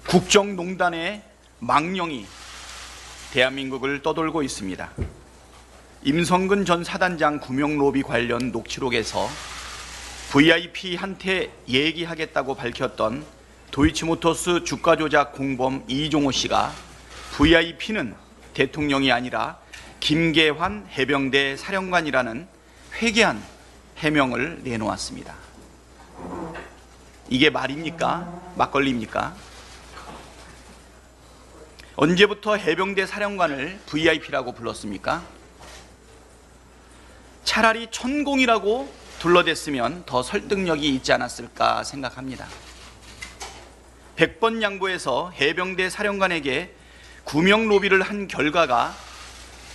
국정농단의 망령이 대한민국을 떠돌고 있습니다. 임성근 전 사단장 구명로비 관련 녹취록에서 VIP한테 얘기하겠다고 밝혔던 도이치모터스 주가 조작 공범 이종호 씨가 VIP는 대통령이 아니라 김계환 해병대 사령관이라는 회개한 해명을 내놓았습니다. 이게 말입니까? 막걸리입니까? 언제부터 해병대 사령관을 VIP라고 불렀습니까? 차라리 천공이라고 둘러댔으면 더 설득력이 있지 않았을까 생각합니다. 100번 양보해서 해병대 사령관에게 구명 로비를 한 결과가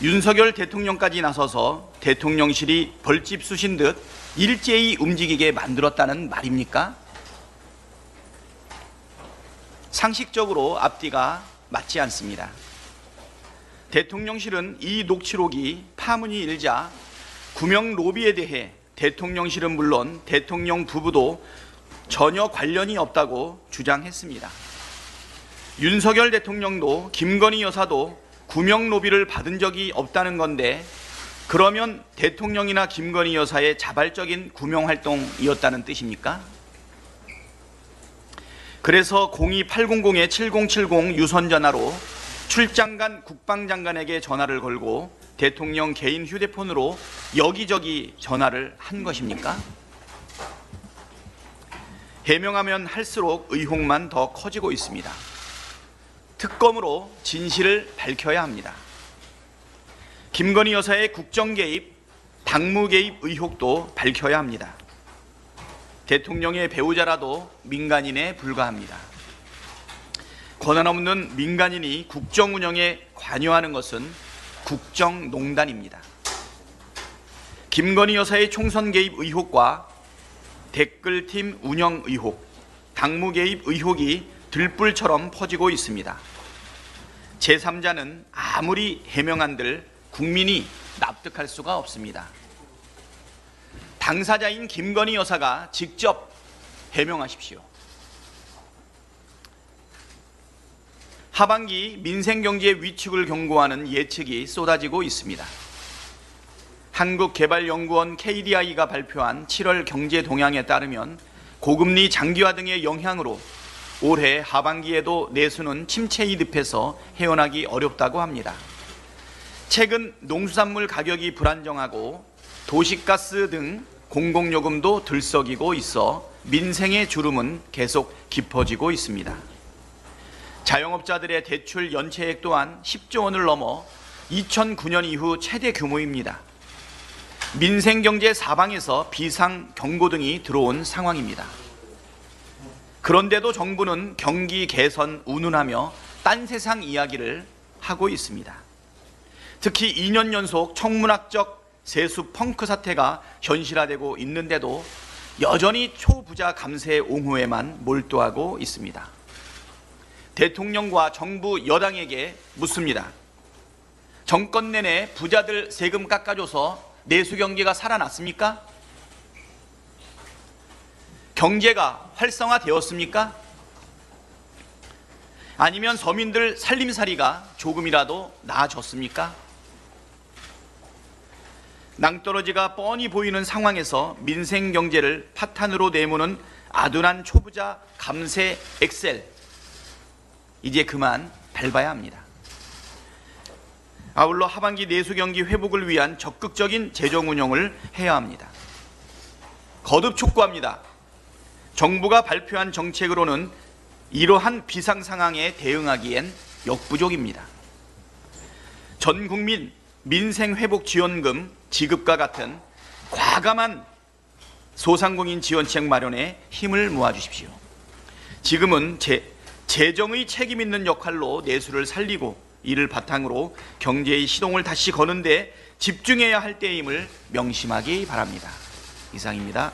윤석열 대통령까지 나서서 대통령실이 벌집 쑤신 듯 일제히 움직이게 만들었다는 말입니까? 상식적으로 앞뒤가 맞지 않습니다. 대통령실은 이 녹취록이 파문이 일자 구명 로비에 대해 대통령실은 물론 대통령 부부도 전혀 관련이 없다고 주장했습니다. 윤석열 대통령도 김건희 여사도 구명 로비를 받은 적이 없다는 건데 그러면 대통령이나 김건희 여사의 자발적인 구명 활동이었다는 뜻입니까? 그래서 02800-7070 유선전화로 출장 간 국방장관에게 전화를 걸고 대통령 개인 휴대폰으로 여기저기 전화를 한 것입니까? 해명하면 할수록 의혹만 더 커지고 있습니다. 특검으로 진실을 밝혀야 합니다. 김건희 여사의 국정 개입, 당무 개입 의혹도 밝혀야 합니다. 대통령의 배우자라도 민간인에 불과합니다. 권한 없는 민간인이 국정 운영에 관여하는 것은 국정농단입니다. 김건희 여사의 총선 개입 의혹과 댓글팀 운영 의혹, 당무 개입 의혹이 들불처럼 퍼지고 있습니다. 제3자는 아무리 해명한들 국민이 납득할 수가 없습니다. 당사자인 김건희 여사가 직접 해명하십시오. 하반기 민생경제 위축을 경고하는 예측이 쏟아지고 있습니다. 한국개발연구원 KDI가 발표한 7월 경제 동향에 따르면 고금리 장기화 등의 영향으로 올해 하반기에도 내수는 침체에 늪에서 헤어나기 어렵다고 합니다. 최근 농수산물 가격이 불안정하고 도시가스 등 공공요금도 들썩이고 있어 민생의 주름은 계속 깊어지고 있습니다. 자영업자들의 대출 연체액 또한 10조 원을 넘어 2009년 이후 최대 규모입니다. 민생경제 사방에서 비상경고 등이 들어온 상황입니다. 그런데도 정부는 경기 개선 운운하며 딴 세상 이야기를 하고 있습니다. 특히 2년 연속 청문학적 세수 펑크 사태가 현실화되고 있는데도 여전히 초부자 감세 옹호에만 몰두하고 있습니다. 대통령과 정부 여당에게 묻습니다. 정권 내내 부자들 세금 깎아줘서 내수 경제가 살아났습니까? 경제가 활성화되었습니까? 아니면 서민들 살림살이가 조금이라도 나아졌습니까? 낭떠러지가 뻔히 보이는 상황에서 민생 경제를 파탄으로 내모는 아둔한 초부자 감세 엑셀, 이제 그만 밟아야 합니다. 아울러 하반기 내수 경기 회복을 위한 적극적인 재정 운용을 해야 합니다. 거듭 촉구합니다. 정부가 발표한 정책으로는 이러한 비상 상황에 대응하기엔 역부족입니다. 전 국민 민생회복지원금 지급과 같은 과감한 소상공인 지원책 마련에 힘을 모아주십시오. 지금은 재정의 책임 있는 역할로 내수를 살리고 이를 바탕으로 경제의 시동을 다시 거는데 집중해야 할 때임을 명심하기 바랍니다. 이상입니다.